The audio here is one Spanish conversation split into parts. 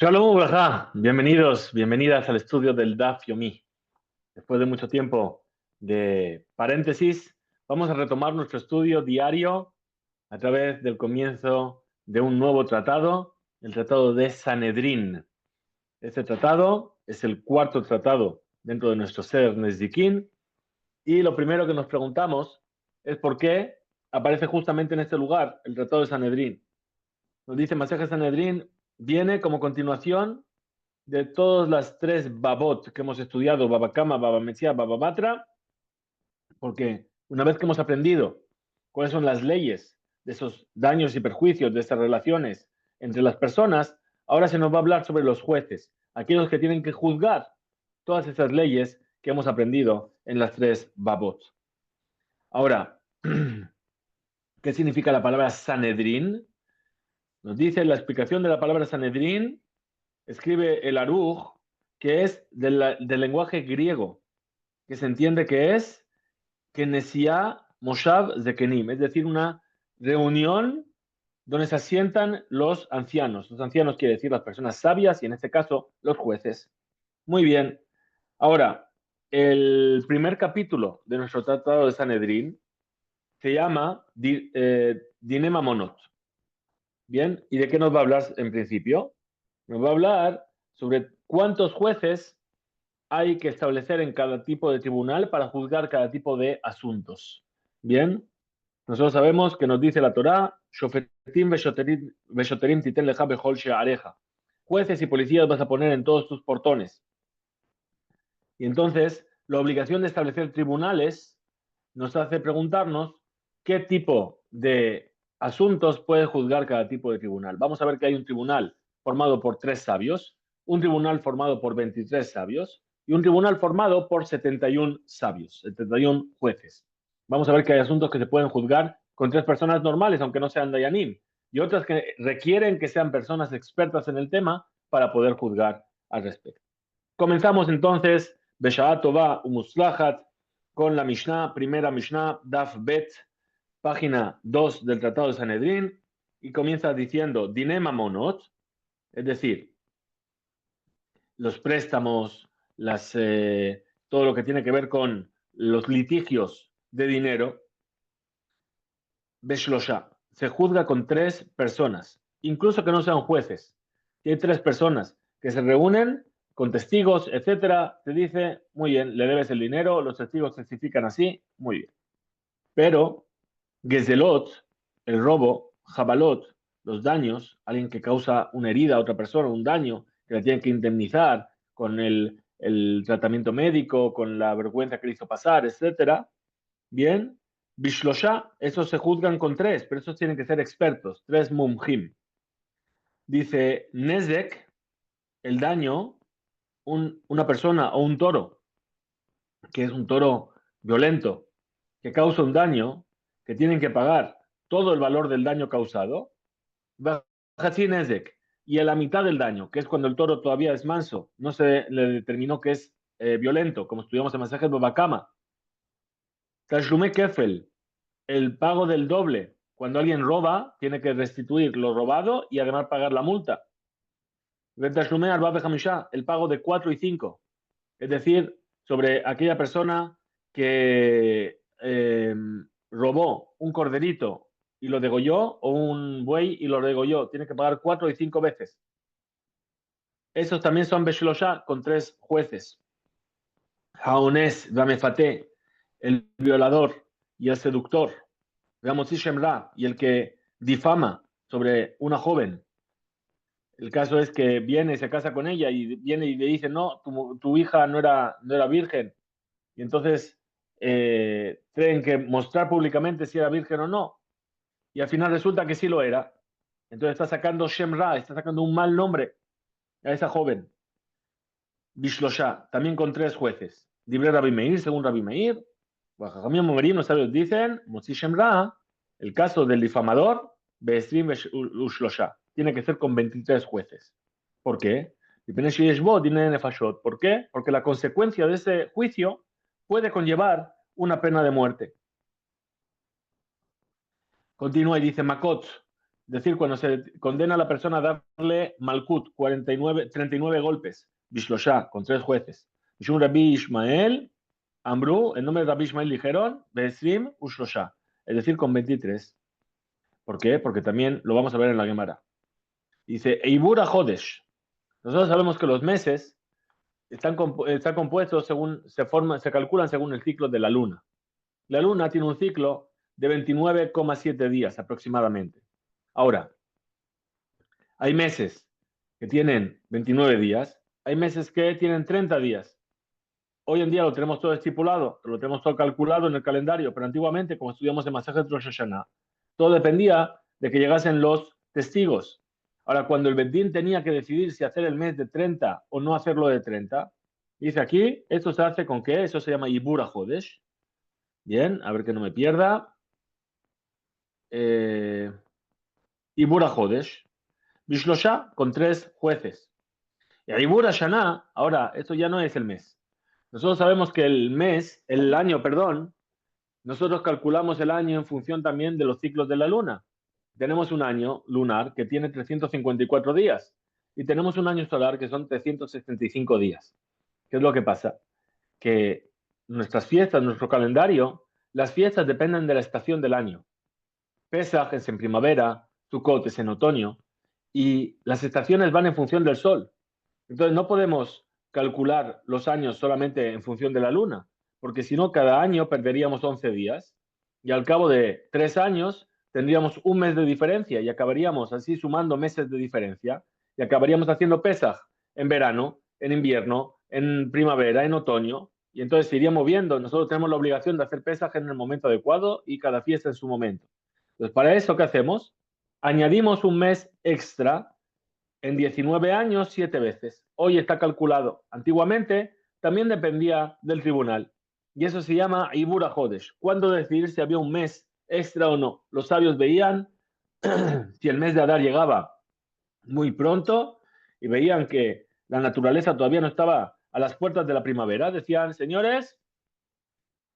Shalom Ubrajá, bienvenidos, bienvenidas al estudio del Daf Yomi. Después de mucho tiempo de paréntesis, vamos a retomar nuestro estudio diario a través del comienzo de un nuevo tratado, el Tratado de Sanedrín. Este tratado es el cuarto tratado dentro de nuestro Ser Nezdikin, y lo primero que nos preguntamos es por qué aparece justamente en este lugar el Tratado de Sanedrín. Nos dice Masejes Sanedrín, viene como continuación de todas las tres babot que hemos estudiado, Baba Kama, Baba Metzia, Baba Batra, porque una vez que hemos aprendido cuáles son las leyes de esos daños y perjuicios de estas relaciones entre las personas, ahora se nos va a hablar sobre los jueces, aquellos que tienen que juzgar todas esas leyes que hemos aprendido en las tres babot. Ahora, ¿qué significa la palabra Sanedrín? Nos dice la explicación de la palabra Sanedrín, escribe el Aruj, que es del lenguaje griego, que se entiende que es Kenesia Moshav Zekenim, es decir, una reunión donde se asientan los ancianos. Los ancianos quiere decir las personas sabias y en este caso los jueces. Muy bien. Ahora, el primer capítulo de nuestro tratado de Sanedrín se llama Dinema Monot. Bien, ¿y de qué nos va a hablar en principio? Nos va a hablar sobre cuántos jueces hay que establecer en cada tipo de tribunal para juzgar cada tipo de asuntos. Bien, nosotros sabemos que nos dice la Torá, Shofetim veshoterim titen leja bechol she'areja. Jueces y policías vas a poner en todos tus portones. Y entonces, la obligación de establecer tribunales nos hace preguntarnos qué tipo de asuntos puede juzgar cada tipo de tribunal. Vamos a ver que hay un tribunal formado por 3 sabios, un tribunal formado por 23 sabios y un tribunal formado por 71 sabios, 71 jueces. Vamos a ver que hay asuntos que se pueden juzgar con 3 personas normales, aunque no sean dayanim, y otras que requieren que sean personas expertas en el tema para poder juzgar al respecto. Comenzamos entonces, Beshaat Tova Umuslahat, con la Mishnah, primera Mishnah, Daf Bet, página 2 del Tratado de Sanedrín, y comienza diciendo Dinema Monot, es decir, los préstamos, todo lo que tiene que ver con los litigios de dinero, Beshlosha, se juzga con 3 personas, incluso que no sean jueces. Si hay 3 personas que se reúnen con testigos, etcétera, te dice, muy bien, le debes el dinero, los testigos testifican así, muy bien. Pero Gezelot, el robo, Jabalot, los daños, alguien que causa una herida a otra persona, un daño, que le tienen que indemnizar con el tratamiento médico, con la vergüenza que le hizo pasar, etcétera. Bien, Bishlosha, esos se juzgan con 3, pero esos tienen que ser expertos, 3 mumjim. Dice Nezek, el daño, una persona o un toro, que es un toro violento, que causa un daño, que tienen que pagar todo el valor del daño causado, Bajatzin Nezek, y a la mitad del daño, que es cuando el toro todavía es manso, no se le determinó que es violento, como estudiamos en Masajes Babakama. Tashlume Kefel, el pago del doble. Cuando alguien roba, tiene que restituir lo robado y además pagar la multa. El pago de 4 y 5. Es decir, sobre aquella persona que robó un corderito y lo degolló, o un buey y lo degolló, tiene que pagar 4 y 5 veces. Esos también son Beshlosha con 3 jueces. Haones, Damefate, el violador y el seductor. Ramotzi Shemra, y el que difama sobre una joven. El caso es que viene, se casa con ella y viene y le dice, no, tu hija no era virgen. Y entonces tienen que mostrar públicamente si era virgen o no. Y al final resulta que sí lo era. Entonces está sacando Shemra, está sacando un mal nombre a esa joven. Bishlosha, también con 3 jueces. Libre Rabbi Meir, según Rabbi Meir. Bajajamim Momerim, los sabios dicen, Motzi Shemra, el caso del difamador, Beestrim Ushlosha, tiene que ser con 23 jueces. ¿Por qué? ¿Por qué? Porque la consecuencia de ese juicio puede conllevar una pena de muerte. Continúa y dice Makot, Es decir, cuando se condena a la persona a darle Malkut, 39 golpes, Bishlosha, con 3 jueces. Mishum Rabbi Ishmael, Amru, en nombre de Rabbi Ishmael dijeron, Besrim Ushlosha, es decir, con 23. ¿Por qué? Porque también lo vamos a ver en la Gemara. Dice, Eibura Hodesh. Nosotros sabemos que los meses están compuestos según, se calculan según el ciclo de la luna. La luna tiene un ciclo de 29,7 días aproximadamente. Ahora, hay meses que tienen 29 días, hay meses que tienen 30 días. Hoy en día lo tenemos todo estipulado, lo tenemos todo calculado en el calendario, pero antiguamente, como estudiamos en Masajet Rosh Hashanah, todo dependía de que llegasen los testigos. Ahora, cuando el Bedín tenía que decidir si hacer el mes de 30 o no hacerlo de 30, dice aquí, esto se hace con qué? Eso se llama Ibura Hodesh. Bien, a ver que no me pierda. Ibura Hodesh. Bishlosha, con 3 jueces. Y Ibura Shana, ahora, esto ya no es el mes. Nosotros sabemos que el año, perdón, nosotros calculamos el año en función también de los ciclos de la luna. Tenemos un año lunar que tiene 354 días y tenemos un año solar que son 365 días. ¿Qué es lo que pasa? Que nuestras fiestas, nuestro calendario, las fiestas dependen de la estación del año. Pesaj es en primavera, Sukkot es en otoño y las estaciones van en función del sol. Entonces no podemos calcular los años solamente en función de la luna, porque si no, cada año perderíamos 11 días y al cabo de 3 años tendríamos un mes de diferencia y acabaríamos así sumando meses de diferencia y acabaríamos haciendo Pesaj en verano, en invierno, en primavera, en otoño y entonces se iría moviendo. Nosotros tenemos la obligación de hacer Pesaj en el momento adecuado y cada fiesta en su momento. Entonces, para eso, ¿qué hacemos? Añadimos un mes extra en 19 años 7 veces. Hoy está calculado. Antiguamente también dependía del tribunal. Y eso se llama Ibura Hodesh. ¿Cuándo decidir si había un mes extra o no? Los sabios veían si el mes de Adar llegaba muy pronto y veían que la naturaleza todavía no estaba a las puertas de la primavera. Decían, señores,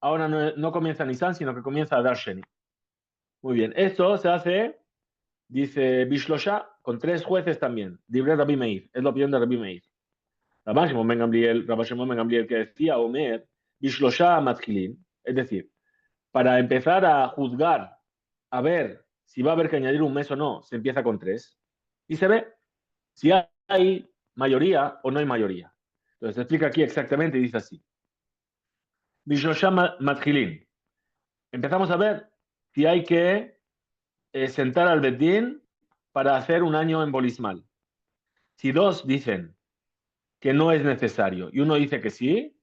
ahora no comienza Nisan, sino que comienza Adar Sheni. Muy bien, esto se hace, dice Bishlosha, con 3 jueces también. Dibre Rabbi Meir, es la opinión de Rabbi Meir. Rabbi Shimon ben Gamliel que decía, Omer, Bishlosha Matchilin, es decir, para empezar a juzgar, a ver si va a haber que añadir un mes o no, se empieza con 3 y se ve si hay mayoría o no hay mayoría. Entonces se explica aquí exactamente y dice así. Bishlosha Matchilin. Empezamos a ver si hay que sentar al Bedín para hacer un año embolismal. Si 2 dicen que no es necesario y uno dice que sí,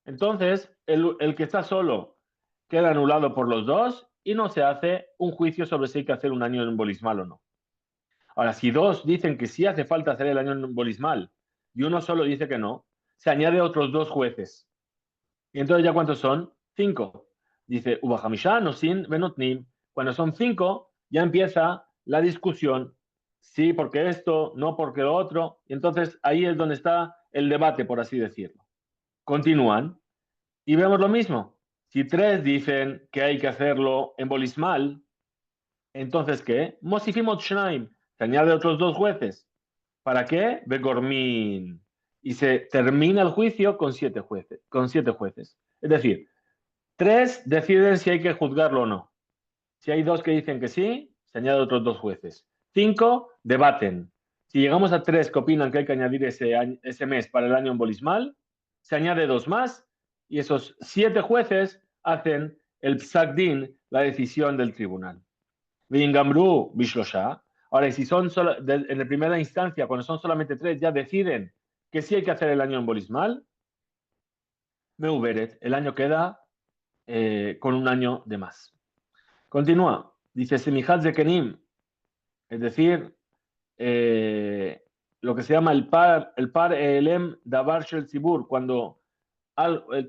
entonces el que está solo queda anulado por los 2 y no se hace un juicio sobre si hay que hacer un año embolismal o no. Ahora, si 2 dicen que sí hace falta hacer el año embolismal y uno solo dice que no, se añade otros 2 jueces. Y entonces, ¿ya cuántos son? 5. Dice, Ubahamisha, Nosin, Benotnim. Cuando son 5, ya empieza la discusión. Sí, porque esto, no porque lo otro. Y entonces ahí es donde está el debate, por así decirlo. Continúan y vemos lo mismo. Si 3 dicen que hay que hacerlo embolismal, entonces ¿qué? Mosifimot Shnaim. Se añade otros 2 jueces. ¿Para qué? Begormin. Y se termina el juicio con 7 jueces. Es decir, 3 deciden si hay que juzgarlo o no. Si hay 2 que dicen que sí, se añaden otros 2 jueces. 5 debaten. Si llegamos a 3 que opinan que hay que añadir ese mes para el año embolismal, se añade 2 más y esos 7 jueces hacen el psak din, la decisión del tribunal. Vingamru bishlosha. Ahora, y si son en la primera instancia, cuando son solamente 3, ya deciden que sí hay que hacer el año embolismal, meuberet, el año queda con un año de más. Continúa, dice Semihad Zekenim, es decir, lo que se llama el par elem davar shel tzibur, cuando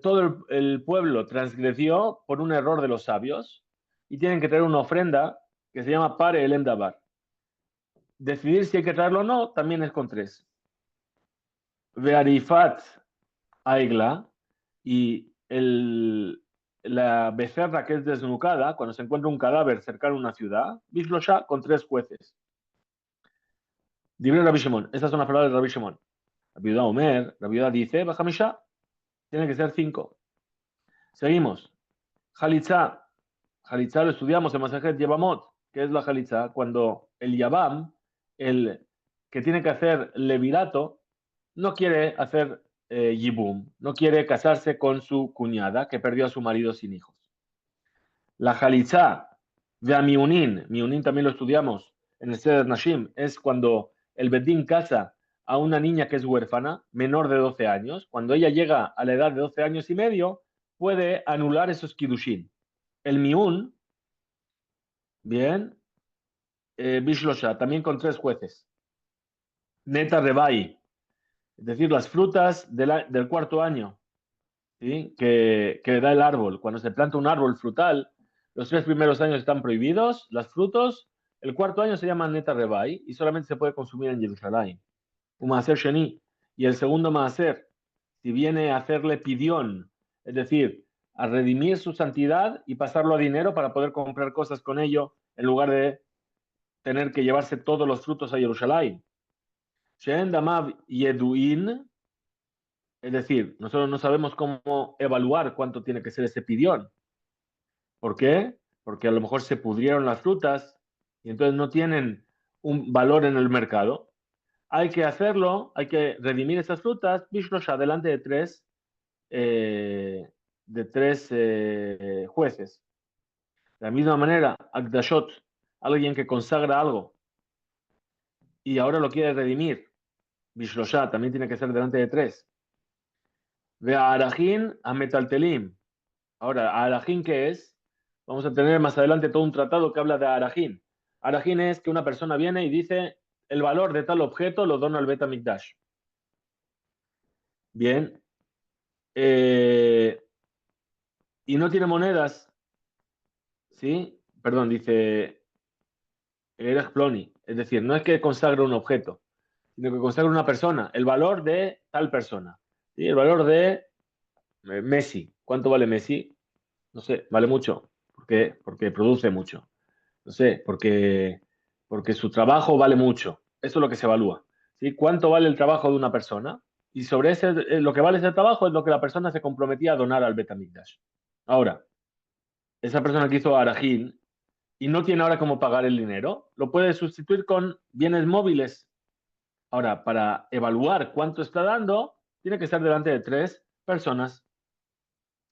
todo el pueblo transgredió por un error de los sabios y tienen que traer una ofrenda que se llama par elem davar. Decidir si hay que traerlo o no también es con 3. Vearifat aigla, y la becerra que es desnucada, cuando se encuentra un cadáver cercano a una ciudad, Bishlosha, con 3 jueces. Dibre Rabbi Shimon. Estas son las palabras de Rabbi Shimon. La viuda Omer, la viuda dice, Bajamisha, tiene que ser 5. Seguimos. Jalitza. Jalitza lo estudiamos en Masajet Yevamot. ¿Qué es la Jalitza? Cuando el Yabam, el que tiene que hacer levirato, no quiere hacer Yibum, no quiere casarse con su cuñada que perdió a su marido sin hijos. La Jalitza de Miunin, Miunin también lo estudiamos en el Seder Nashim, es cuando el Bedín casa a una niña que es huérfana, menor de 12 años. Cuando ella llega a la edad de 12 años y medio, puede anular esos Kiddushin. El Miun, bien, Bishlosha, también con 3 jueces. Neta Rebai, es decir, las frutas del 4.º año, ¿sí? que da el árbol. Cuando se planta un árbol frutal, los 3 primeros años están prohibidos, los frutos, el 4.º año se llama Neta Rebai y solamente se puede consumir en Jerusalén. Un Maaser Sheni. Y el segundo Maaser, si viene a hacerle pidión, es decir, a redimir su santidad y pasarlo a dinero para poder comprar cosas con ello, en lugar de tener que llevarse todos los frutos a Jerusalén. She'en Damav Yeduin, es decir, nosotros no sabemos cómo evaluar cuánto tiene que ser ese pidión. ¿Por qué? Porque a lo mejor se pudrieron las frutas y entonces no tienen un valor en el mercado. Hay que hacerlo, hay que redimir esas frutas, Bishlosha, delante de tres jueces. De la misma manera, Akdashot, alguien que consagra algo y ahora lo quiere redimir, Bishlosha, también tiene que ser delante de 3. Ve a Arajin a Metaltelim. Ahora, Arajin, ¿qué es? Vamos a tener más adelante todo un tratado que habla de Arajin. Arajin es que una persona viene y dice, el valor de tal objeto lo dono al Bet HaMikdash. Bien. Y no tiene monedas, ¿sí? Perdón, dice Erech Ploni. Es decir, no es que consagre un objeto, sino que consagre una persona, el valor de tal persona. ¿Sí? El valor de Messi. ¿Cuánto vale Messi? No sé, vale mucho. ¿Por qué? Porque produce mucho. No sé, porque su trabajo vale mucho. Eso es lo que se evalúa. ¿Sí? ¿Cuánto vale el trabajo de una persona? Y sobre ese, lo que vale ese trabajo es lo que la persona se comprometía a donar al Bet HaMikdash. Ahora, esa persona que hizo Arajin y no tiene ahora cómo pagar el dinero, lo puede sustituir con bienes móviles. Ahora, para evaluar cuánto está dando, tiene que estar delante de 3 personas.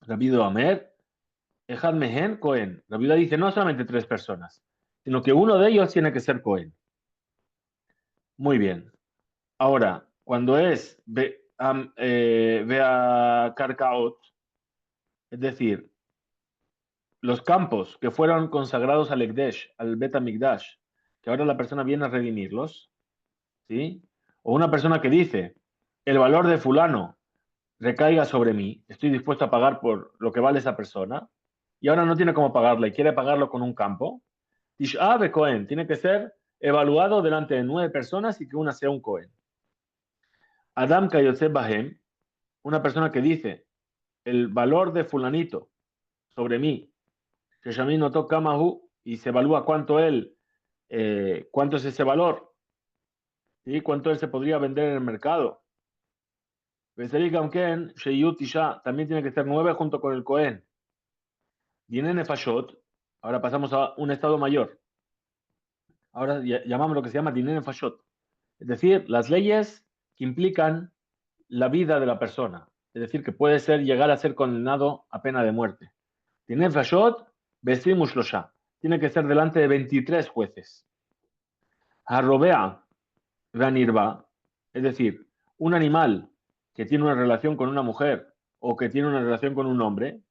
Rabbi Amer, Ejad Mehen, Cohen. La Biblia dice no solamente 3 personas, sino que uno de ellos tiene que ser Cohen. Muy bien. Ahora, cuando es Bea Karkaot, es decir, los campos que fueron consagrados al Ekdesh, al Bet HaMikdash, que ahora la persona viene a redimirlos, ¿sí? O una persona que dice, el valor de fulano recaiga sobre mí, estoy dispuesto a pagar por lo que vale esa persona, y ahora no tiene cómo pagarla y quiere pagarlo con un campo, Tish'a be Cohen, tiene que ser evaluado delante de 9 personas y que una sea un Cohen. Adam Kayotze Bahem, una persona que dice, el valor de fulanito sobre mí, que Shami notó Kamahu, y se evalúa cuánto es ese valor, ¿sí? Cuánto él se podría vender en el mercado. También tiene que ser 9 junto con el Cohen. Viene Nefashot, ahora pasamos a un estado mayor. Ahora llamamos lo que se llama Dinen Nefashot. Es decir, las leyes que implican la vida de la persona. Es decir, que puede llegar a ser condenado a pena de muerte. Dinen Nefashot, Besimush Losha. Tiene que ser delante de 23 jueces. Harrobea, Ranirba, es decir, un animal que tiene una relación con una mujer o que tiene una relación con un hombre,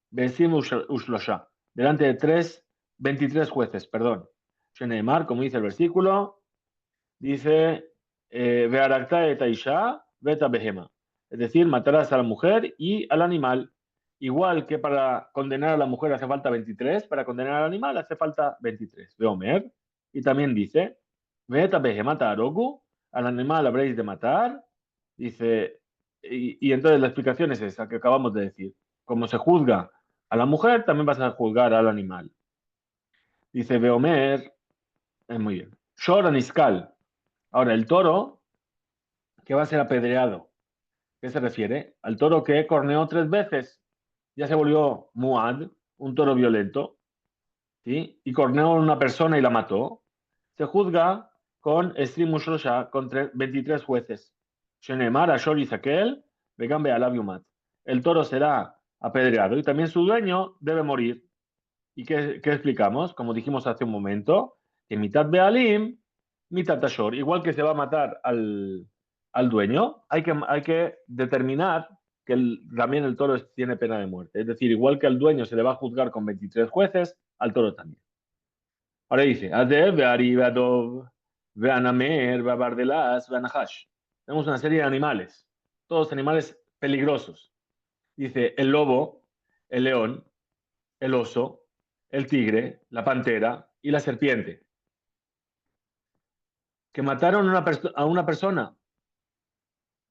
Besim Ushlosha, delante de 23 jueces, perdón. Sheneemar, como dice el versículo, dice, Vearakta et Aisha, Beta Behema. Es decir, matarás a la mujer y al animal. Igual que para condenar a la mujer hace falta 23, para condenar al animal hace falta 23. Veomer. Y también dice, Beta Behema Tarogu, al animal habréis de matar. Dice, y entonces la explicación es esa que acabamos de decir. Como se juzga a la mujer, también vas a juzgar al animal. Dice Beomer, muy bien. Shor Niskal. Ahora, el toro que va a ser apedreado. ¿Qué se refiere? Al toro que corneó 3 veces. Ya se volvió Muad, un toro violento, ¿sí? Y corneó a una persona y la mató. Se juzga con Esrimus Rosha, con 23 jueces. Shenemar, Ashor y Zakel, Vegambe Alabiumat. El toro será apedreado y también su dueño debe morir. ¿Y qué explicamos? Como dijimos hace un momento, que mitad Bealim, mitad Ashor. Igual que se va a matar al dueño, hay que determinar que también el toro tiene pena de muerte. Es decir, igual que al dueño se le va a juzgar con 23 jueces, al toro también. Ahora dice, Adev, Be'ari, Be'adov, Be'anamer, Be'abardelas, Be'anahash. Tenemos una serie de animales, todos animales peligrosos. Dice, el lobo, el león, el oso, el tigre, la pantera y la serpiente. Que mataron a una persona,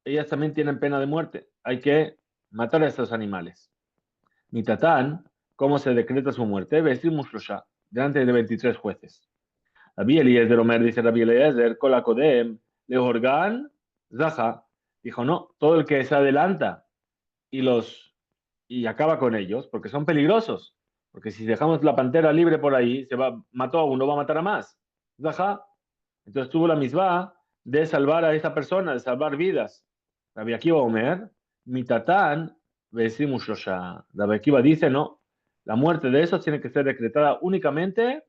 ellas también tienen pena de muerte. Hay que matar a estos animales. Mitatán, ¿cómo se decreta su muerte? Vestir mushrosha, delante de 23 jueces. Rabbi Eliezer Omer, dice Rabbi Eliezer, Kolakodem, Lehorgan, Zaha. Dijo, no, todo el que se adelanta y acaba con ellos, porque son peligrosos. Porque si dejamos la pantera libre por ahí, mató a uno, va a matar a más. Zaha. Entonces tuvo la misma de salvar a esa persona, de salvar vidas. Rabbi Akiva Omer, Mitatán, Vesimus Shosha. Rabbi Akiva dice, no, la muerte de esos tiene que ser decretada únicamente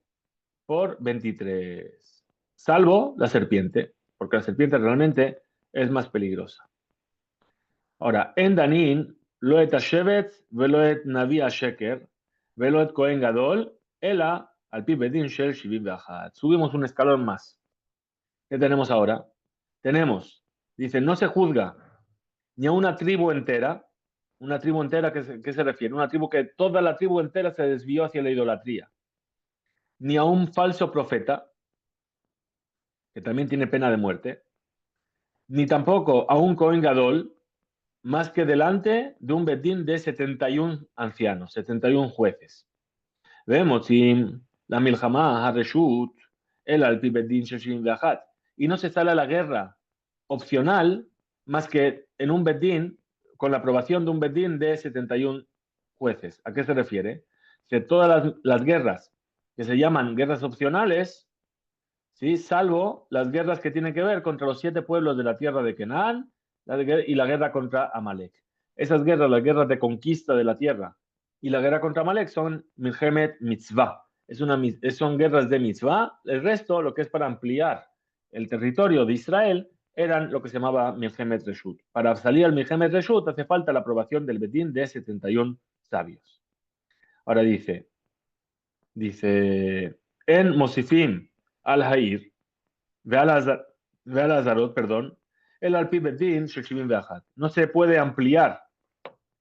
por 23. Salvo la serpiente, porque la serpiente realmente es más peligrosa. Ahora, en Danin, Loet Hashevet, Veloet Navi Sheker, Veloet Kohen Gadol, Ela, al Pi Bedin Shel Shivim Be'achat. Subimos un escalón más. ¿Qué tenemos ahora? Tenemos, dice, no se juzga ni a una tribu entera. Una tribu entera, ¿qué se refiere? Una tribu que toda la tribu entera se desvió hacia la idolatría. Ni a un falso profeta, que también tiene pena de muerte. Ni tampoco a un Kohen Gadol, más que delante de un Bedín de 71 ancianos, 71 jueces. Vemos si la Milhamá, Hareshut, el Alpi Bedín Sheshin Ve'achat. Y no se sale a la guerra opcional más que en un Bedín, con la aprobación de un Bedín de 71 jueces. ¿A qué se refiere? Que todas las guerras que se llaman guerras opcionales, ¿sí? Salvo las guerras que tienen que ver contra los 7 pueblos de la tierra de Canaán y la guerra contra Amalek. Esas guerras, las guerras de conquista de la tierra y la guerra contra Amalek son Milhemet Mitzvah. Son guerras de Mitzvah. El resto, lo que es para ampliar el territorio de Israel, eran lo que se llamaba Milhemet Reshut. Para salir al Milhemet Reshut hace falta la aprobación del Bedín de 71 sabios. Ahora dice, en Mosifim al-Hair, ve al Azarot, perdón, el Alpi Bedín Sheshivim Be'achat. No se puede ampliar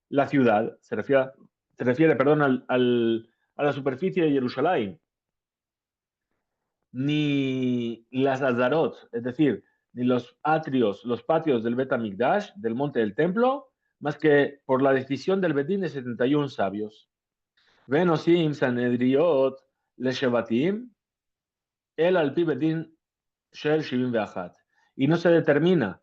la ciudad, se refiere perdón, a la superficie de Jerusalén, ni las Azarot, es decir, ni los atrios, los patios del Bet HaMikdash, del monte del templo, más que por la decisión del Bedín de 71 sabios. Venosim Sanedriot Leshevatim, el Alpi Bedín Shel Shivim Be'achat. Y no se determina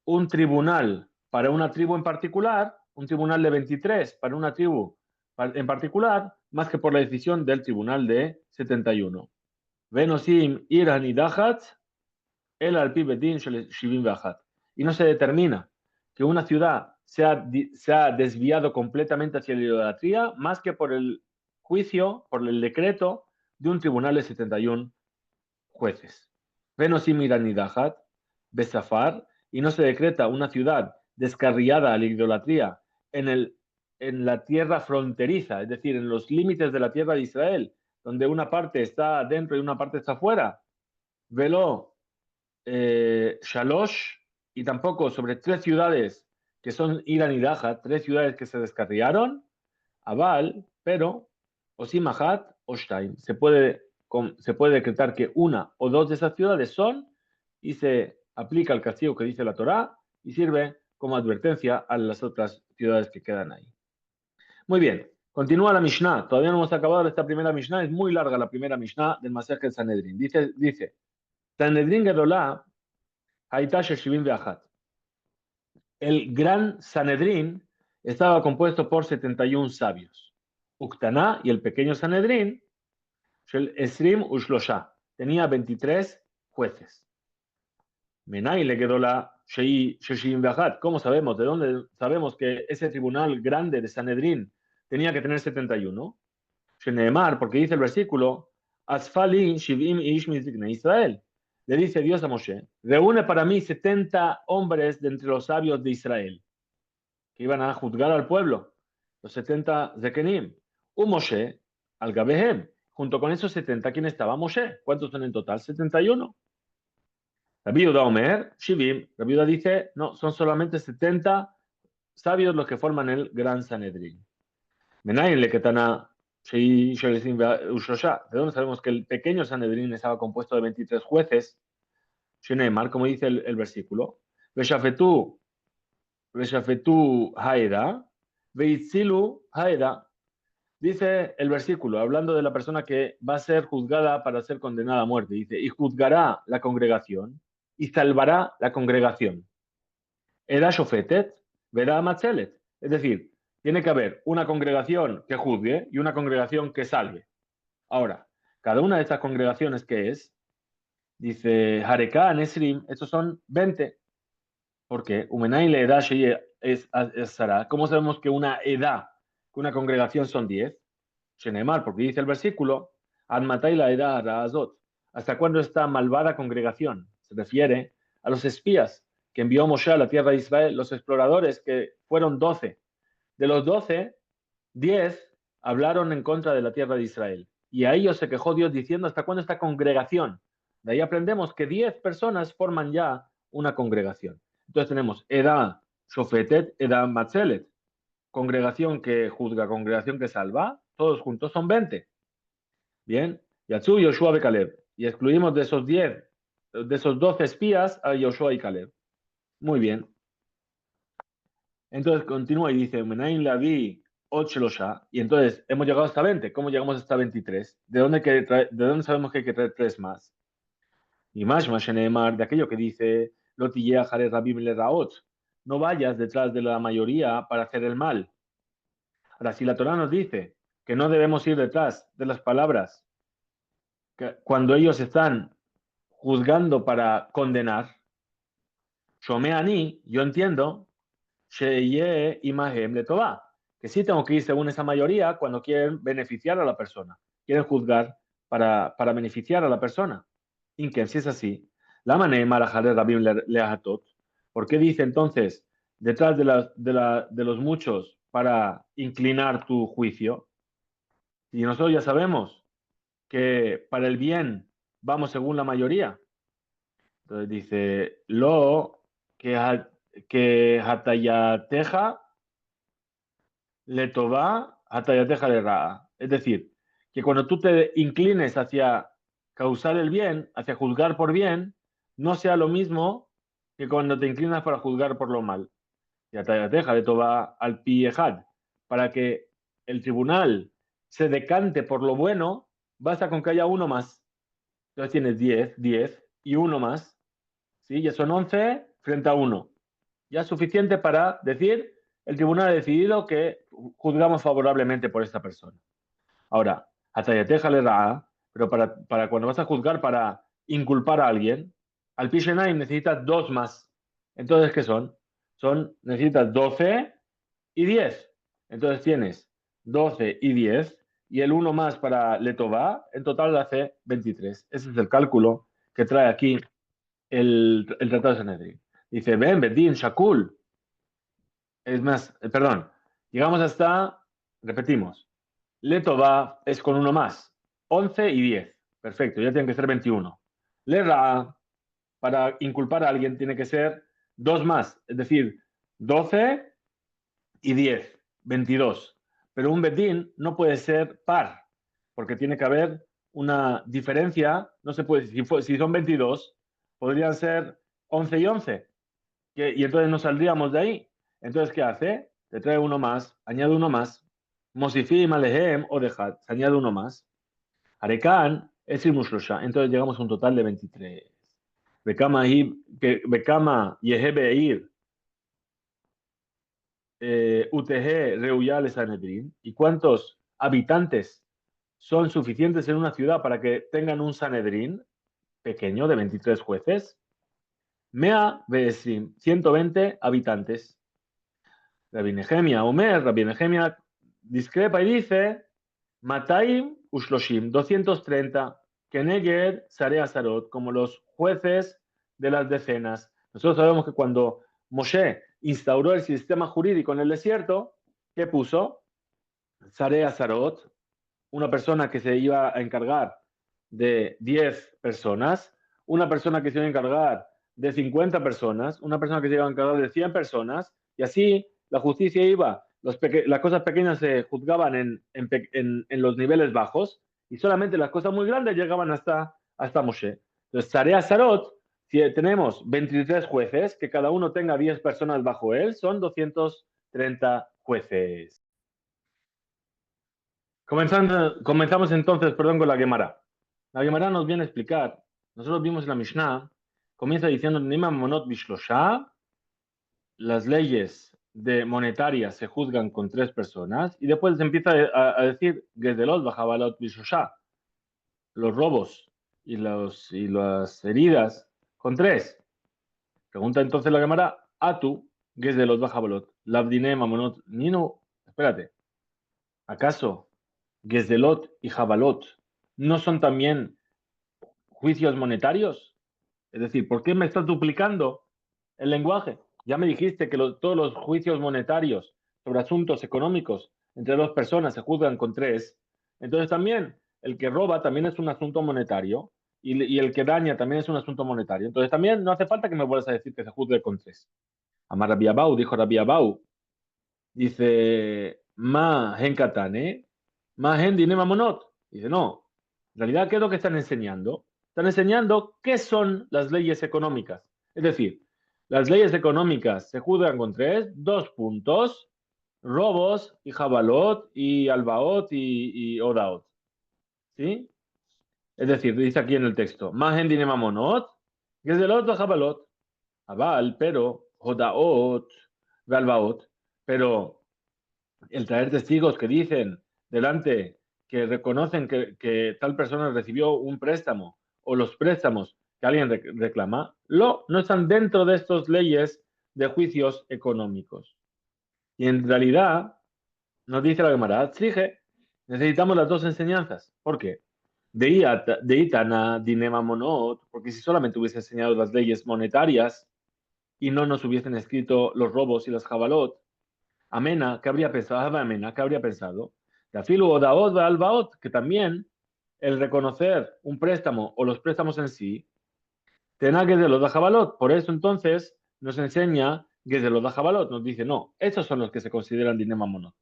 un tribunal para una tribu en particular, un tribunal de 23 para una tribu en particular, más que por la decisión del tribunal de 71. Venosim Iran y Dahat, el Alpi Bedin Shivim Be'achat. Y no se determina que una ciudad se ha desviado completamente hacia la idolatría, más que por el juicio, por el decreto de un tribunal de 71 jueces. Venosim Iran y Dahat, Besafar, y no se decreta una ciudad descarriada a la idolatría en la tierra fronteriza, es decir, en los límites de la tierra de Israel, donde una parte está dentro y una parte está fuera. Velo Shalosh, y tampoco sobre 3 ciudades que son Irán y Dahat, 3 ciudades que se descarriaron, Abal, pero Osimahat o Shtaim. Se puede decretar que una o dos de esas ciudades son y se aplica el castigo que dice la Torá y sirve como advertencia a las otras ciudades que quedan ahí. Muy bien, Continúa la Mishnah. Todavía no hemos acabado esta primera Mishnah. Es muy larga la primera Mishnah del Masechet Sanedrín. Dice, Sanedrín Gedolá, Haitá Sheshivim Ve'achat. El gran Sanedrín estaba compuesto por 71 sabios. Uktaná y el pequeño Sanedrín, Shel Esrim Ushlosha, tenía 23 jueces. Menai le quedó la Sheshivim Ve'achat. ¿Cómo sabemos? ¿De dónde sabemos que ese tribunal grande de Sanedrín tenía que tener 71? Sheneemar, porque dice el versículo, Asfali Shivim Ish Mizikne Israel. Le dice Dios a Moshe, reúne para mí 70 hombres de entre los sabios de Israel, que iban a juzgar al pueblo, los 70 Zekenim. Un Moshe, al Gabehem, junto con esos 70, ¿quién estaba? Moshe. ¿Cuántos son en total? 71. La viuda Omer, Shivim, la viuda dice, no, son solamente 70 sabios los que forman el gran Sanedrín. Menayin le ketana ¿de dónde sabemos que el pequeño Sanedrín estaba compuesto de 23 jueces? Sheneemar, como dice el versículo, Veshafetu Haeda, Veitzilu Haeda. Dice el versículo, hablando de la persona que va a ser juzgada para ser condenada a muerte. Dice, y juzgará la congregación y salvará la congregación. Era Shofetet, verá Matzelet. Es decir, tiene que haber una congregación que juzgue y una congregación que salve. Ahora, cada una de estas congregaciones que es, dice Hareká, Nesrim, estos son 20. Porque Umenai le edad es Sara. ¿Cómo sabemos que una edad, que una congregación son 10? Shenemar, porque dice el versículo, Admatai la edad Razot. ¿Hasta cuándo esta malvada congregación? Se refiere a los espías que envió Moshe a la tierra de Israel, los exploradores que fueron 12. De los 12, 10 hablaron en contra de la tierra de Israel. Y a ellos se quejó Dios diciendo, ¿hasta cuándo esta congregación? De ahí aprendemos que 10 personas forman ya una congregación. Entonces tenemos Edad Shofetet, Edad Matzelet, congregación que juzga, congregación que salva, todos juntos son 20. Bien, Yatsu, Yoshua y Caleb. Y excluimos de esos 10, de esos 12 espías a Yoshua y Caleb. Muy bien. Entonces continúa y dice, Menaim Lavi Ochelosha, y entonces hemos llegado hasta 20. ¿Cómo llegamos hasta 23? ¿De dónde sabemos que hay que traer 3 más? Y más Sheneemar, de aquello que dice, Lotillea Jare Rabim Le Raot, no vayas detrás de la mayoría para hacer el mal. Ahora, si la Torah nos dice que no debemos ir detrás de las palabras cuando ellos están juzgando para condenar, Shomeani, yo entiendo, Sheye Imahem le Tová, que sí tengo que ir según esa mayoría cuando quieren beneficiar a la persona, quieren juzgar para beneficiar a la persona. Y que si es así, la manera Marajale Rabim Leahatot, ¿por qué dice entonces detrás de los muchos para inclinar tu juicio? Y nosotros ya sabemos que para el bien vamos según la mayoría. Entonces dice, lo que hatayateja le toba, hatayateja le ra. Es decir, que cuando tú te inclines hacia causar el bien, hacia juzgar por bien, no sea lo mismo que cuando te inclinas para juzgar por lo mal. Y hatayateja le toba al piejad, para que el tribunal se decante por lo bueno, basta con que haya uno más. Entonces tienes 10 y uno más. ¿Sí? Ya son 11 frente a 1. Ya es suficiente para decir, el tribunal ha decidido que juzgamos favorablemente por esta persona. Ahora, hatayateja le ra'a, pero para cuando vas a juzgar para inculpar a alguien, al Pishenai necesitas 2 más. Entonces, ¿qué son? Necesitas 12 y 10. Entonces tienes 12 y 10 y el 1 más para Letová, en total hace 23. Ese es el cálculo que trae aquí el Tratado de Sanedrín. Dice, ven, Bedín, Shakul. Es más, perdón, llegamos hasta, repetimos, Letová es con uno más, 11 y 10. Perfecto, ya tienen que ser 21. Ra, para inculpar a alguien, tiene que ser 2 más, es decir, 12 y 10, 22. Pero un Bedín no puede ser par, porque tiene que haber una diferencia, no se puede, si son 22, podrían ser 11 y 11, y entonces nos saldríamos de ahí. Entonces, ¿qué hace? Te trae uno más, añade uno más. Mosifim alehem o dejad. Se añade uno más. Arekan es Mushlosha. Entonces llegamos a un total de 23. Bekama Yehebeir UTG Reuyal Sanedrin. ¿Y cuántos habitantes son suficientes en una ciudad para que tengan un Sanedrín pequeño de 23 jueces? Mea Beesim, 120 habitantes. Rabbi Nehemia discrepa y dice Mataim Ushloshim, 230, Keneged Sarea Sarot, como los jueces de las decenas. Nosotros sabemos que cuando Moshe instauró el sistema jurídico en el desierto, ¿qué puso? Sarea Sarot, una persona que se iba a encargar de 10 personas, una persona que se iba a encargar de 50 personas, una persona que se iba a encargar de 100 personas, y así la justicia iba, las cosas pequeñas se juzgaban en los niveles bajos, y solamente las cosas muy grandes llegaban hasta Moshe. Entonces, Tarea Sarot, si tenemos 23 jueces, que cada uno tenga 10 personas bajo él, son 230 jueces. Comenzamos entonces, perdón, con la Gemara. La Gemara nos viene a explicar, nosotros vimos en la Mishnah, comienza diciendo, Nima monot bishlosha, las leyes monetarias se juzgan con 3 personas, y después se empieza a decir, Gezelot bajabalot bishlosha, los robos y las heridas con 3. Pregunta entonces la Gemara, Atu, Gezelot bajabalot, labdine mamonot ninu, espérate, ¿acaso Gezelot y Jabalot no son también juicios monetarios? Es decir, ¿por qué me estás duplicando el lenguaje? Ya me dijiste que todos los juicios monetarios sobre asuntos económicos entre dos personas se juzgan con 3. Entonces también el que roba también es un asunto monetario y el que daña también es un asunto monetario. Entonces también no hace falta que me vuelvas a decir que se juzgue con 3. Amar Rabbi Abau, dijo Rabbi Abau, dice, Ma hen katane, ma hen dine mamonot. Dice, no, en realidad, ¿qué es lo que están enseñando? Están enseñando qué son las leyes económicas. Es decir, las leyes económicas se juzgan con 3, 2 puntos, robos y jabalot y albaot y odaot. ¿Sí? Es decir, dice aquí en el texto, ma hen dine mamonot, gezelot o jabalot. Abal, pero, odaot, galbaot, pero el traer testigos que dicen delante, que reconocen que tal persona recibió un préstamo o los préstamos que alguien reclama, no están dentro de estas leyes de juicios económicos. Y en realidad, nos dice la Gemara, exige, necesitamos las dos enseñanzas. ¿Por qué? De Itana, Dinema Monot, porque si solamente hubiese enseñado las leyes monetarias y no nos hubiesen escrito los robos y las jabalot, Amena, ¿qué habría pensado? Amena, ¿qué habría pensado? Tafilu o daot albaot, que también el reconocer un préstamo o los préstamos en sí, tena que de los da jabalot. Por eso entonces nos enseña que de los da jabalot. Nos dice, no, estos son los que se consideran dinema monot.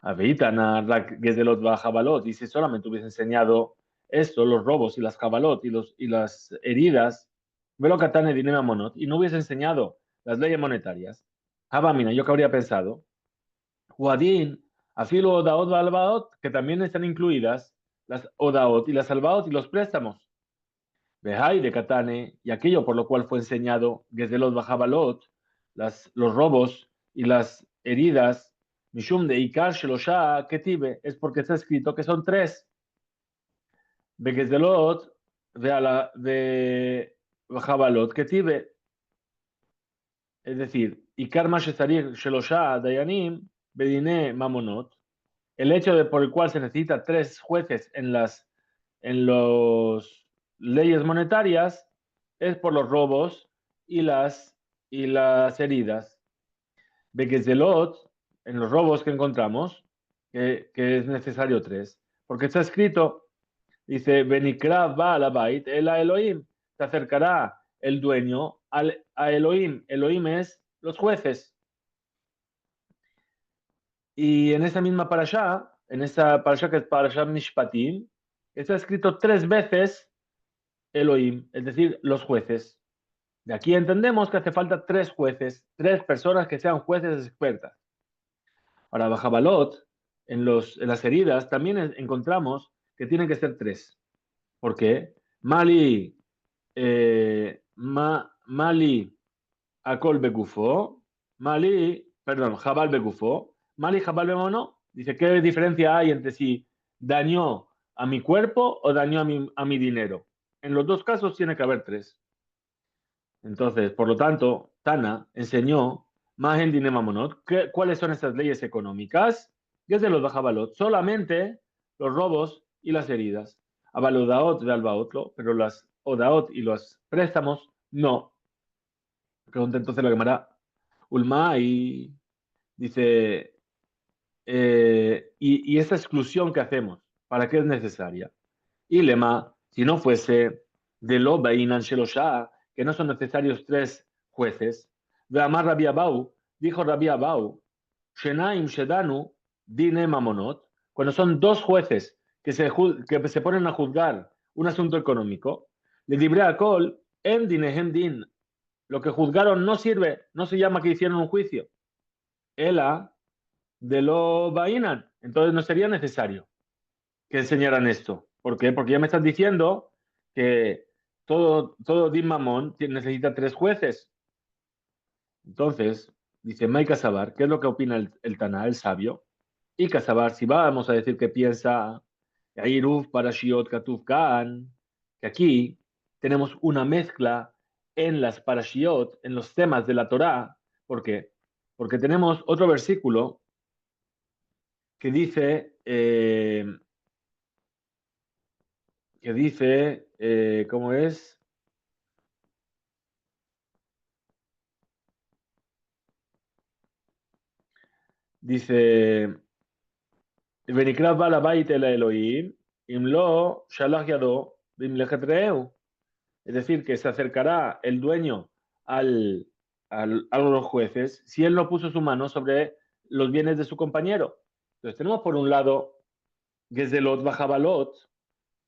Aveitana, que de los da jabalot. Y si solamente hubiese enseñado esto, los robos y las jabalot y las heridas, velo katane dinema monot, y no hubiese enseñado las leyes monetarias, Abamina, yo que habría pensado, Huadín, afilo Odaot Albaot, que también están incluidas las Odaot y las Albaot y los préstamos. Behai de Katane, y aquello por lo cual fue enseñado Gezelot Bajabalot, los robos y las heridas, Mishum de Ikar Shelosha Ketibe, es porque está escrito que son 3. Gezelot de Bajabalot Ketibe, es decir, Ikar Mashesarir Shelosha Dayanim, Bedine Mamonot, el hecho por el cual se necesita 3 jueces en las leyes monetarias es por los robos y las heridas. Begezelot, en los robos que encontramos, que es necesario 3, porque está escrito, dice, Benikra va a la bait, el a Elohim, se acercará el dueño a Elohim. Elohim es los jueces. Y en esa misma parashá, en esa parashá que es parashá Mishpatim, está escrito 3 veces Elohim, es decir, los jueces. De aquí entendemos que hace falta 3 jueces, 3 personas que sean jueces expertas. Ahora, Bajabalot, en las heridas, también encontramos que tienen que ser 3. ¿Por qué? Mali, Mali Akol Begufo, Jabal Begufo, Mali Jabal Bemono. Dice, ¿qué diferencia hay entre si dañó a mi cuerpo o dañó a mi dinero? En los dos casos tiene que haber 3. Entonces, por lo tanto, Tana enseñó Mahen Dine Mamonot. ¿Cuáles son estas leyes económicas? Desde los Bajabalot, solamente los robos y las heridas. Abalodaot de Albaotlo, pero las Odaot y los préstamos, no. Pregunta entonces la Gemara Ulma y dice, y esa exclusión que hacemos, ¿para qué es necesaria? Y lema, si no fuese de lo Bainan Shelosha, que no son necesarios 3 jueces, de Amar Rabbi Abau, dijo Rabbi Abau, Shenaim Shedanu, Dine Mamonot, cuando son 2 jueces que se ponen a juzgar un asunto económico, le libre a Kol, en Dinehem Din, lo que juzgaron no sirve, no se llama que hicieron un juicio. Ela de lo Bainan, entonces no sería necesario que enseñaran esto. ¿Por qué? Porque ya me estás diciendo que todo Din Mamón necesita 3 jueces. Entonces, dice May Casabar, ¿qué es lo que opina el Taná, el sabio? Y Casabar, si vamos a decir que piensa Airuf para Shiot Katuf Kaan, que aquí tenemos una mezcla en las parashiot, en los temas de la Torá. ¿Por qué? Porque tenemos otro versículo que dice, ¿cómo es? Dice, Venikra bala bait el Elohim, imlo shalach yado bimlechet re'eu. Es decir, que se acercará el dueño a los jueces si él no puso su mano sobre los bienes de su compañero. Entonces tenemos por un lado Gezelot Bajabalot,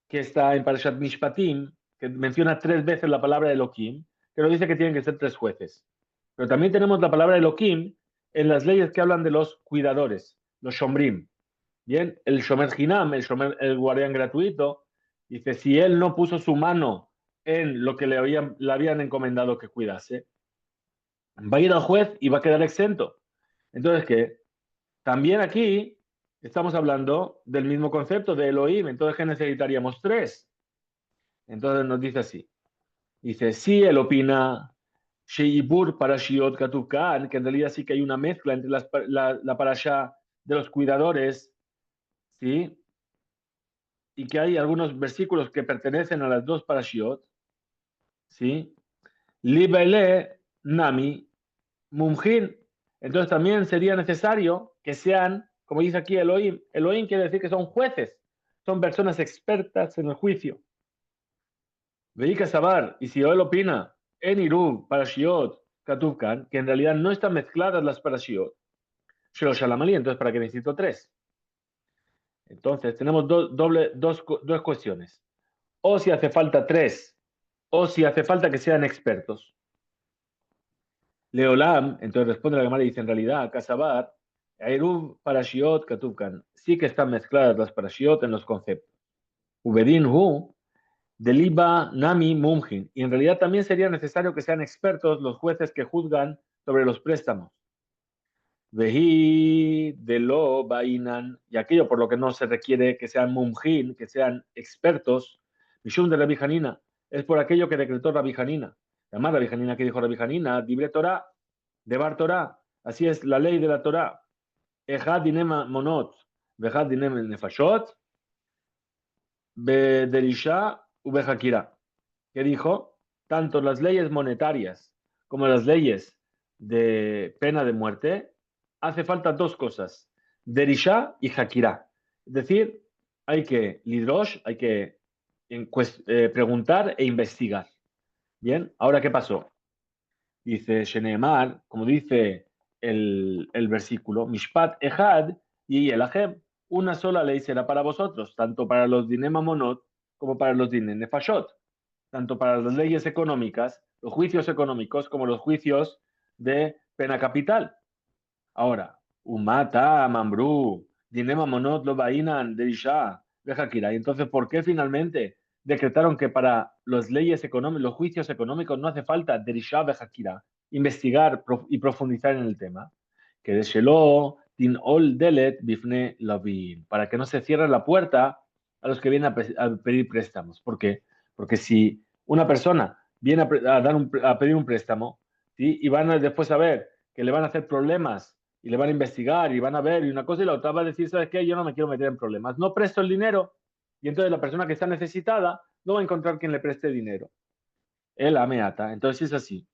que está en Parashat Mishpatim, que menciona 3 veces la palabra Elohim, que nos dice que tienen que ser 3 jueces. Pero también tenemos la palabra Elohim en las leyes que hablan de los cuidadores, los Shomrim. Bien, el Shomer Hinam, el guardián gratuito, dice, si él no puso su mano en lo que le habían encomendado que cuidase, va a ir al juez y va a quedar exento. Entonces, ¿qué? También aquí estamos hablando del mismo concepto de Elohim, entonces, ¿qué necesitaríamos? 3. Entonces nos dice así. Dice, sí, él opina Sheibur Parashiot Katukan, que en realidad sí que hay una mezcla entre la parasha de los cuidadores, ¿sí? Y que hay algunos versículos que pertenecen a las 2 parashiot, ¿sí? Libele Nami Mumjin. Entonces también sería necesario que sean, como dice aquí Elohim, Elohim quiere decir que son jueces, son personas expertas en el juicio. Veika Sabar, y si él opina en Irub, Parashiot, Katuvkan, que en realidad no están mezcladas las Parashiot, Shelo Shalamali, entonces ¿para qué necesito 3? Entonces tenemos dos cuestiones. O si hace falta 3, o si hace falta que sean expertos. Leolam, entonces responde la Gemara y dice, en realidad, Kasabar, Eruv, Parashiot, Katuvkan, sí que están mezcladas las Parashiot en los conceptos. Ubedin Hu, Deliba Nami Mumjin. Y en realidad también sería necesario que sean expertos los jueces que juzgan sobre los préstamos. Vehi de lo Bainan, y aquello por lo que no se requiere que sean Mumjin, que sean expertos, Mishum de Rabbi Hanina, es por aquello que decretó Rabbi Hanina. Además, Rabbi Hanina, que dijo Rabbi Hanina, Dibre Torah, Debar Torah, así es la ley de la Torah. Ejad dinem monot, vejad dinem nefashot, bederisha ubehakira. ¿Qué dijo? Tanto las leyes monetarias como las leyes de pena de muerte, hace falta 2 cosas, derisha y hakira. Es decir, hay que lidrosh, hay que preguntar e investigar. Bien, ahora ¿qué pasó? Dice Sheneemar, como dice el versículo, Mishpat Ejad y Elahem, una sola ley será para vosotros, tanto para los dinemamonot como para los dinenefashot, tanto para las leyes económicas, los juicios económicos, como los juicios de pena capital. Ahora, Umata, Mambrú, Dinema monot lo bainan de Isha, y entonces, ¿por qué finalmente decretaron que para las leyes económicas, los juicios económicos no hace falta Derisha Bejakira, investigar y profundizar en el tema? Que de Shelo tin ol delet bifne lavin, para que no se cierre la puerta a los que vienen a pedir préstamos. ¿Por qué? Porque si una persona viene a pedir un préstamo, ¿sí? Y van a después a ver que le van a hacer problemas y le van a investigar y van a ver y una cosa y la otra, va a decir, ¿sabes qué? Yo no me quiero meter en problemas. No presto el dinero y entonces la persona que está necesitada no va a encontrar quien le preste dinero. Él ameata. Entonces es así.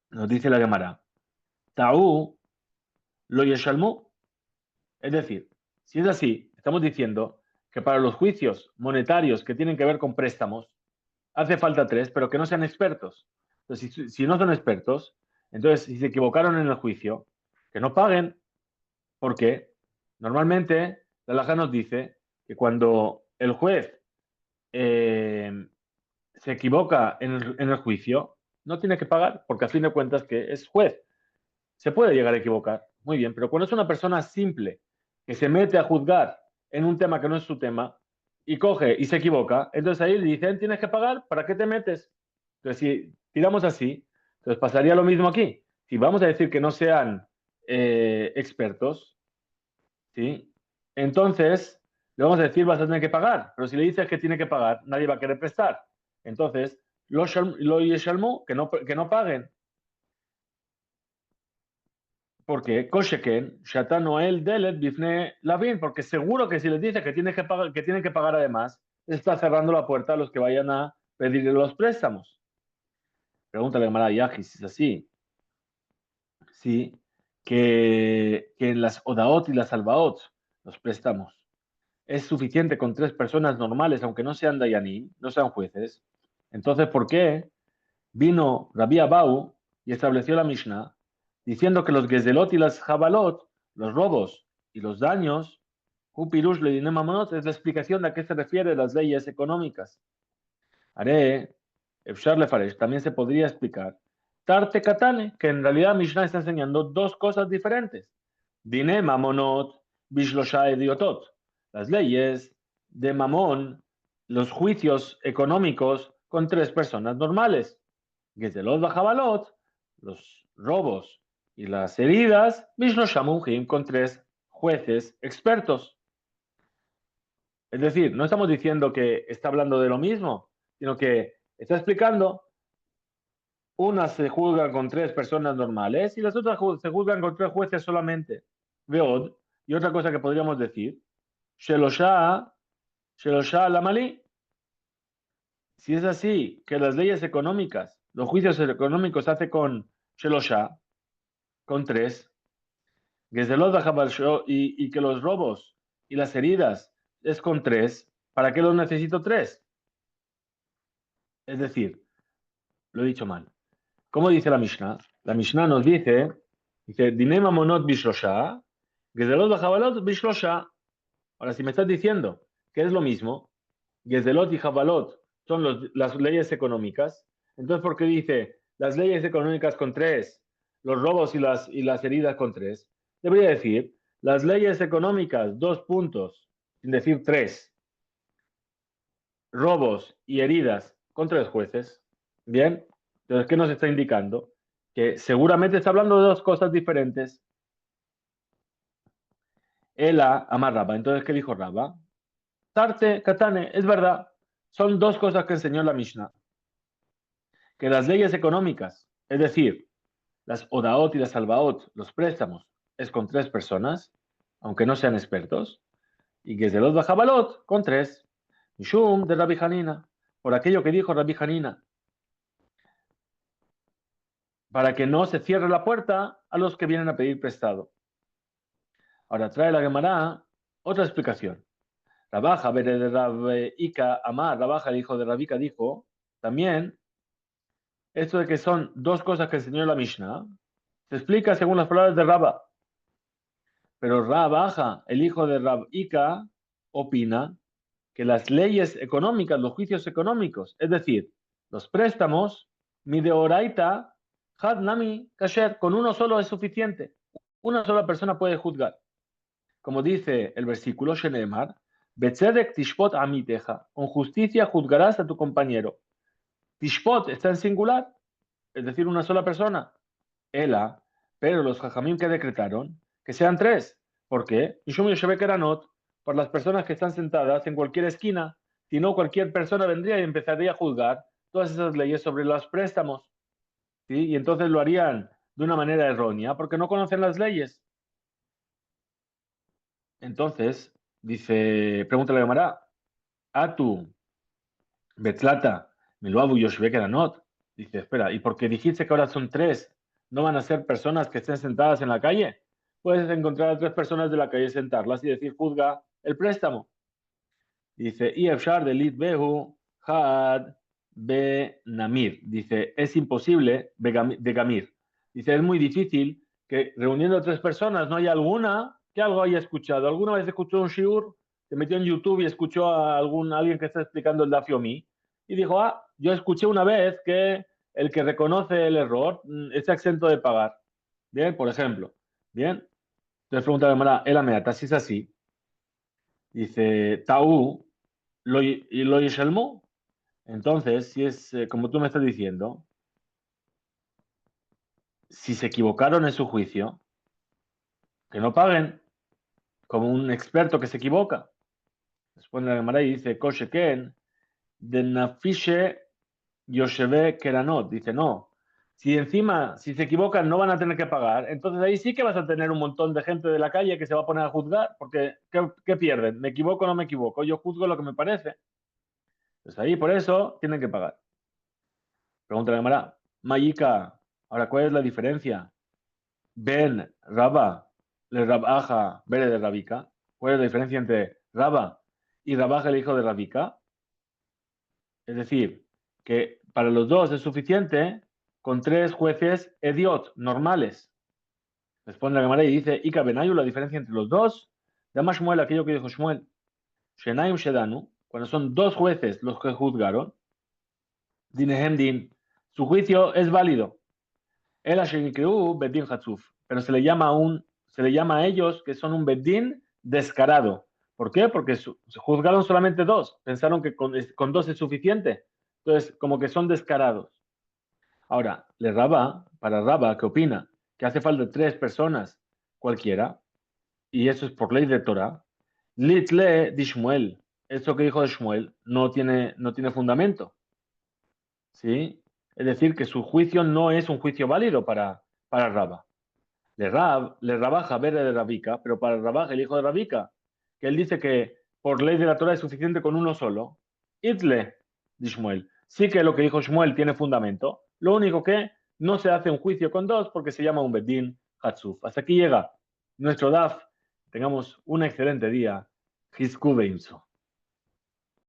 Nos dice la Gemara. Ta'u lo yeshalmu. Es decir, si es así, estamos diciendo que para los juicios monetarios que tienen que ver con préstamos, hace falta tres, pero que no sean expertos. Entonces, si no son expertos, entonces si se equivocaron en el juicio, que no paguen. ¿Por qué? Normalmente la halajá nos dice que cuando el juez se equivoca en el juicio, no tiene que pagar, porque a fin de cuentas que es juez. Se puede llegar a equivocar, muy bien, pero cuando es una persona simple que se mete a juzgar en un tema que no es su tema y coge y se equivoca, entonces ahí le dicen, tienes que pagar, ¿para qué te metes? Entonces, si tiramos así, entonces pasaría lo mismo aquí. Si vamos a decir que no sean expertos, ¿sí? Entonces, le vamos a decir, vas a tener que pagar, pero si le dices que tiene que pagar, nadie va a querer prestar. Entonces, lo yeshalmu, que no paguen. Porque Kosheken, Shatan Noel Delet Bifne Lavin, porque seguro que si les dice que tienen que pagar además, está cerrando la puerta a los que vayan a pedirle los préstamos. Pregúntale a Mara Yaji si es así. Sí, que en las Odaot y las Albaot, los préstamos, es suficiente con tres personas normales, aunque no sean dayanim, no sean jueces. Entonces, ¿por qué vino Rabbi Abau y estableció la Mishnah diciendo que los gezelot y las jabalot, los robos y los daños, Upirush le dinemamonot, es la explicación de a qué se refiere las leyes económicas? Haré, Efshar Lefaresh, también se podría explicar Tarte Katane, que en realidad Mishnah está enseñando dos cosas diferentes. Dine Mamonot, Bishlosha Ediotot. Las leyes de Mamón, los juicios económicos con tres personas normales. Gezelot Bajabalot, los robos y las heridas, Bishlosha Munjim, con tres jueces expertos. Es decir, no estamos diciendo que está hablando de lo mismo, sino que está explicando, unas se juzgan con tres personas normales y las otras se juzgan con tres jueces solamente. Veod, y otra cosa que podríamos decir, Shelosha Lamali. Si es así, que las leyes económicas, los juicios económicos se hace con Shelosha, con tres, y que los robos y las heridas es con tres, ¿para qué los necesito tres? Es decir, lo he dicho mal. ¿Cómo dice la Mishnah? La Mishnah nos dice, Dinema monot bishlosha, gezelot bajabalot bishlosha. Ahora, si me estás diciendo que es lo mismo, gezelot y jabalot son las leyes económicas, entonces, ¿por qué dice las leyes económicas con tres, los robos y las heridas con tres? Debería decir, las leyes económicas, dos puntos, sin decir tres, robos y heridas con tres jueces. Bien, entonces, ¿qué nos está indicando? Que seguramente está hablando de dos cosas diferentes. Ela ama Rabba. Entonces, ¿qué dijo Rabba? Tarte, Katane, es verdad. Son dos cosas que enseñó la Mishnah. Que las leyes económicas, es decir, las Odaot y las Albaot, los préstamos, es con tres personas, aunque no sean expertos, y que de los Bajabalot, con tres. Mishum de Rabbi Hanina, por aquello que dijo Rabbi Hanina, para que no se cierre la puerta a los que vienen a pedir prestado. Ahora trae la Gemara otra explicación. Rabaja, de Rabika, Amar, Rabaja, el hijo de Rabika, dijo también esto de que son dos cosas que enseñó la Mishnah, se explica según las palabras de Rabba. Pero Rabaja, el hijo de Rabika, opina que las leyes económicas, los juicios económicos, es decir, los préstamos, mi deoraita, had nami kasher, con uno solo es suficiente. Una sola persona puede juzgar. como dice el versículo, Shenemar, Betzedek tishpot amiteja, con justicia juzgarás a tu compañero. Tishpot está en singular, es decir, una sola persona. Ela, pero los jajamim que decretaron que sean tres. ¿Por qué? Mishum Yoshevek Eranot, por las personas que están sentadas en cualquier esquina, si no cualquier persona vendría y empezaría a juzgar todas esas leyes sobre los préstamos. ¿Sí? Y entonces lo harían de una manera errónea porque no conocen las leyes. Entonces, dice, pregunta la Gemara, Atu, Betlata, Miluabu Yoshevek Eranot. Dice, espera, ¿y porque dijiste que ahora son tres, no van a ser personas que estén sentadas en la calle? Puedes encontrar a tres personas de la calle, sentarlas y decir, juzga el préstamo. Dice, y Efshar de Lit Behu, Had Be Namir. Dice, es imposible de Gamir. Dice, es muy difícil que reuniendo a tres personas no haya alguna que algo haya escuchado. ¿Alguna vez escuchó un shiur? Se metió en YouTube y escuchó a alguien que está explicando el Daf Yomi y dijo, yo escuché una vez que el que reconoce el error está exento de pagar. Bien, por ejemplo. Bien. Entonces pregunta la Gemara, el ameata, si es así, dice, Taú, lo yishalmu. Entonces, si es como tú me estás diciendo, si se equivocaron en su juicio, que no paguen, como un experto que se equivoca. Después la Gemara y dice, Kosheken, de Nafishe Yosheve Keranot. Dice, no. Si encima, si se equivocan, no van a tener que pagar, entonces ahí sí que vas a tener un montón de gente de la calle que se va a poner a juzgar, porque ¿qué pierden? ¿Me equivoco o no me equivoco? Yo juzgo lo que me parece. Pues ahí por eso tienen que pagar. Pregunta la Gemara. Mayika, ahora, ¿cuál es la diferencia? Ben, Raba, le Rabaja, Bere de Rabika. ¿Cuál es la diferencia entre Raba y Rabaja, el hijo de Rabika? Es decir, que para los dos es suficiente con tres jueces ediot, normales. Responde la Gemara y dice, Ika Benayu, la diferencia entre los dos, llama Shmuel aquello que dijo Shmuel. Shenaim Shedanu, cuando son dos jueces los que juzgaron, Dinehem Din, su juicio es válido. El Ashenikreu Bedin Hatzuf, pero se le llama a ellos que son un Bedin descarado. ¿Por qué? Porque se juzgaron solamente dos, pensaron que con dos es suficiente. Entonces, como que son descarados. Ahora, para Raba, ¿qué opina? Que hace falta tres personas cualquiera, y eso es por ley de Torah. Litle de Shmuel, esto que dijo de Shmuel no tiene fundamento. ¿Sí? Es decir, que su juicio no es un juicio válido para Raba. Le rabaja ver de Rabika, pero para Rabaj, el hijo de Rabika, que él dice que por ley de la Torah es suficiente con uno solo, Itle de Shmuel. Sí que lo que dijo Shmuel tiene fundamento, lo único que no se hace un juicio con dos porque se llama un Bedín Hatzuf. Hasta aquí llega nuestro DAF. Tengamos un excelente día. Hizku Beimso.